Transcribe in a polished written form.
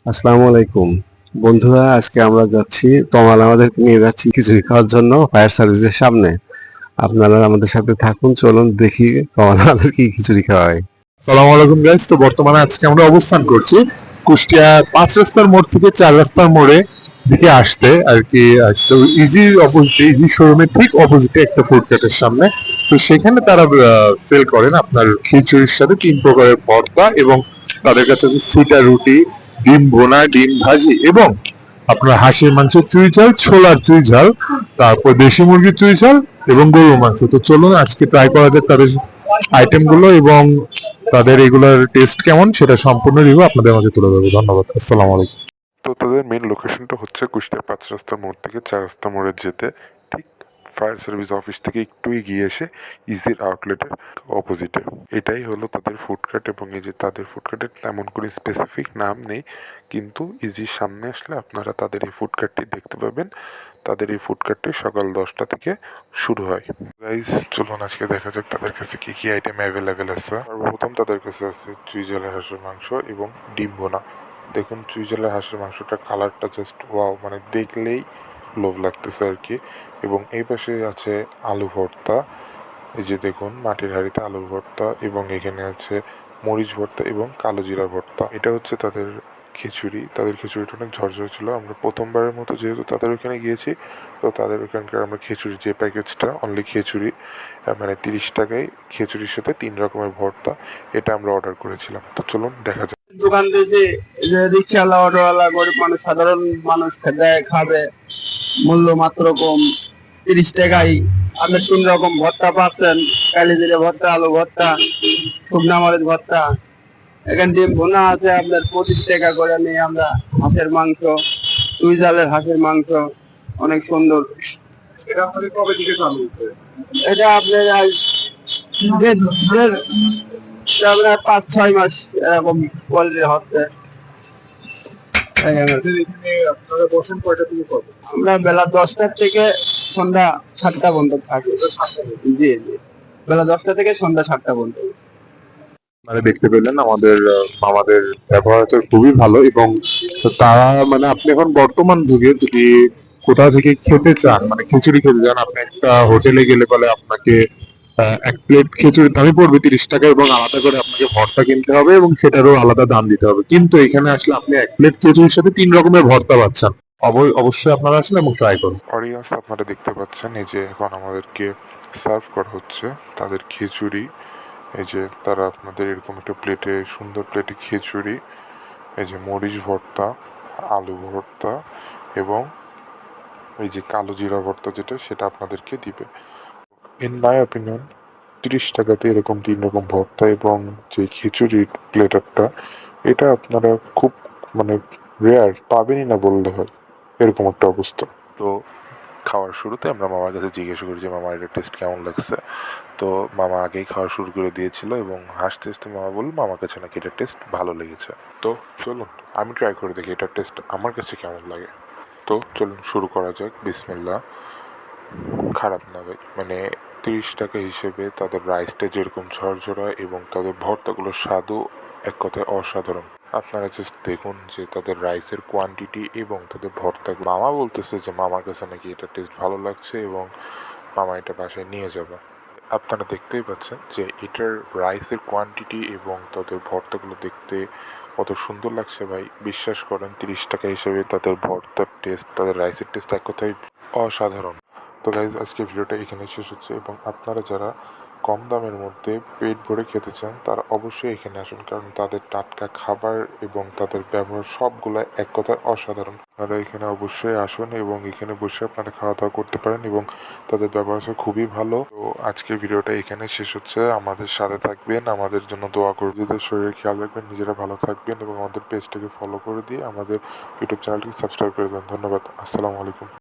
আসসালামু আলাইকুম বন্ধুরা, আজকে আমরা যাচ্ছি, তমাল আমাদেরকে নিয়ে যাচ্ছি খিচুড়ি খাওয়ার জন্য ফায়ার সার্ভিসের সামনে। আপনারা আমাদের সাথে থাকুন, চলুন দেখি তমাল আমাদের কি খিচুড়ি খাওয়ায়। সালামু আলাইকুম গাইস। তো বর্তমানে আজকে আমরা অবস্থান করছি কুষ্টিয়া 5 রাস্তার মোড় থেকে 4 রাস্তার মোড়ে দিকে আসতে আর কি। তো ইজি অপোজিটে, ইজি শোরুমের ঠিক অপোজিটে একটা ফুড কার্টের সামনে। তো সেখানে তারা সেল করেন আপনার খিচুড়ির সাথে 3 প্রকারের ভর্তা, এবং তাদের কাছে আছে সিটা রুটি, ডিম ভুনা, ডিম ভাজি, এবং আপনার হাঁসের মাংস চুই ঝাল, ছোলার চুই ঝাল, তারপর দেশি মুরগির চুই ঝাল এবং গরুর মাংস। তো চলুন আজকে ট্রাই করা যাক তাদের আইটেম গুলো, এবং তাদের এগুলোর টেস্ট কেমন সেটা সম্পূর্ণ রিভিউ আপনাদের মাঝে তুলে ধরবো। ধন্যবাদ। আসসালামু আলাইকুম। তো তাদের মেন লোকেশনটা হচ্ছে কুষ্টিয়া 5 রাস্তার মোড় থেকে 4 রাস্তা মোড়ে যেতে ঠিক ফায়ার সার্ভিস অফিস থেকে একটু এগিয়ে এসে ইজির আউটলেটের অপোজিটে। এটাই হলো তাদের ফুডকার্ট, এবং এই যে তাদের ফুডকার্টের তেমন করে স্পেসিফিক নাম নেই, কিন্তু ইজির সামনে আসলে আপনারা তাদের এই ফুডকার্টটি দেখতে পাবেন। তাদের এই ফুডকার্টটি সকাল 10টা থেকে শুরু হয়। গাইস, চলুন আজকে দেখা যাক তাদের কাছে কি কি আইটেম অ্যাভেলেবেল আছে। সর্বপ্রথম তাদের কাছে আছে চুই ঝালের হাঁসের মাংস এবং ডিম ভুনা। দেখুন চুই ঝালের হাঁসের মাংসটার কালারটা জাস্ট ওয়াও, মানে দেখলেই লোভ লাগতেছে আর কি। এবং এই পাশে আছে আলু ভর্তা। এই যে দেখুন মাটির হাঁড়িতে আলুর ভর্তা, এবং এখানে আছে মরিচ ভর্তা এবং কালো জিরা ভর্তা। এটা হচ্ছে তাদের খিচুড়ি। তাদের খিচুড়িটা অনেক ঝরঝরে ছিল। আমরা প্রথমবারের মতো যেহেতু তাদের ওখানে গিয়েছি, তো তাদের ওখানকার আমরা খিচুড়ি যে প্যাকেজটা অনলি খিচুড়ি, মানে 30 টাকায় খিচুড়ির সাথে 3 রকমের ভর্তা, এটা আমরা অর্ডার করেছিলাম। তো চলুন দেখা যাক। দোকান দিয়েছি যে রিক্সাওয়ালা অটোওয়ালা গরিব মানুষ সাধারণ মানুষ খাবে, মূল্য মাত্র কম 30 টাকায়। আপনি 3 রকম ভর্তা পাচ্ছেন, কালি জিরে ভর্তা, আলু ভর্তা, শুকনা মরিচ ভর্তা। এখানে ডিম ভুনা আছে আপনার 25 টাকা করে নিয়ে আমরা। হাঁসের মাংস, চুই ঝালের হাঁসের মাংস অনেক সুন্দর। এটা আপনাদের কবে থেকে চালু হচ্ছে? এটা আপনার আজ আপনার 5-6 মাস এরকম কোয়ালিটি হচ্ছে। এখানে আপনারা বসেন কয়টা থেকে কবে? আমরা বেলা 10টা থেকে সন্ধ্যা 7টা পর্যন্ত থাকি। জি জি, বেলা 10টা থেকে সন্ধ্যা 7টা পর্যন্ত। মানে দেখতে পেলেন আমাদের আমাদের ব্যবহার হচ্ছে খুবই ভালো, এবং তারা মানে আপনি এখন বর্তমান যুগে যদি কোথাও থেকে খেতে চান, মানে খিচুড়ি খেতে চান, আপনি একটা হোটেলে গেলে বলে আপনাকে 1 প্লেট খিচুড়ির দামই পড়বে 30 টাকা, এবং আলাদা করে আপনাকে ভর্তা কিনতে হবে এবং সেটারও আলাদা দাম দিতে হবে। কিন্তু এখানে আসলে আপনি 1 প্লেট খিচুড়ির সাথে 3 রকমের ভর্তা পাচ্ছেন। অবশ্যই আপনারা আসলে এবং ট্রাই করুন। অডিয়েন্স, আপনারা দেখতে পাচ্ছেন এই যে এখন আমাদেরকে সার্ভ করা হচ্ছে তাদের খিচুড়ি। এই যে তারা আপনাদের এরকম একটা প্লেটে, সুন্দর প্লেটে খিচুড়ি, এই যে মরিচ ভর্তা, আলু ভর্তা, এবং এই যে কালো জিরা ভর্তা যেটা, সেটা আপনাদেরকে দিবে। ইন মাই অপিনিয়ন 30 টাকাতে এরকম 3 রকম ভর্তা এবং যে খিচুড়ির প্লেটারটা, এটা আপনারা খুব মানে রেয়ার পাবেনই না বললে হয়, এরকম একটা অবস্থা। তো খাওয়ার শুরুতে আমরা মামার কাছে জিজ্ঞেস করি যে মামা এটা টেস্ট কেমন লাগছে। তো মামা আগেই খাওয়া শুরু করে দিয়েছিল, এবং হাসতে হাসতে মামা বলল মামার কাছে নাকি এটা টেস্ট ভালো লেগেছে। তো চলুন আমি ট্রাই করে দেখি এটা টেস্ট আমার কাছে কেমন লাগে। তো চলুন শুরু করা যাক, বিসমিল্লাহ। খারাপ না ভাই, মানে 30 টাকা হিসেবে তাদের রাইসটা যেরকম ঝরঝরা এবং তাদের ভর্তাগুলোর স্বাদও এক কথায় অসাধারণ। আপনারা জাস্ট দেখুন যে তাদের রাইসের কোয়ান্টিটি এবং তাদের ভর্তা। মামা বলতেছে যে মামার কাছে নাকি এটা টেস্ট ভালো লাগছে এবং মামা এটা বাসায় নিয়ে যাবে। আপনারা দেখতেই পাচ্ছেন যে এটার রাইসের কোয়ান্টিটি এবং তাদের ভর্তাগুলো দেখতে কত সুন্দর লাগছে ভাই। বিশ্বাস করেন 30 টাকা হিসেবে তাদের ভর্তার টেস্ট, তাদের রাইসের টেস্ট এক কথায় অসাধারণ। তো গাইজ, আজকে ভিডিওটা এখানে শেষ হচ্ছে, এবং আপনারা যারা কম দামের মধ্যে পেট ভরে খেতে চান তারা অবশ্যই এখানে আসুন, কারণ তাদের টাটকা খাবার এবং তাদের ব্যবহার সবগুলো এক কথায় অসাধারণ। আপনারা এখানে অবশ্যই আসুন এবং এখানে বসে আপনারা খাওয়া দাওয়া করতে পারেন, এবং তাদের ব্যবহার খুবই ভালো। তো আজকের ভিডিওটা এখানে শেষ হচ্ছে। আমাদের সাথে থাকবেন, আমাদের জন্য দোয়া করবেন, নিজেদের শরীরের খেয়াল রাখবেন, নিজেরা ভালো থাকবেন, এবং আমাদের পেজটাকে ফলো করে দিয়ে আমাদের ইউটিউব চ্যানেলটিকে সাবস্ক্রাইব করে দেবেন। ধন্যবাদ। আসসালামু আলাইকুম।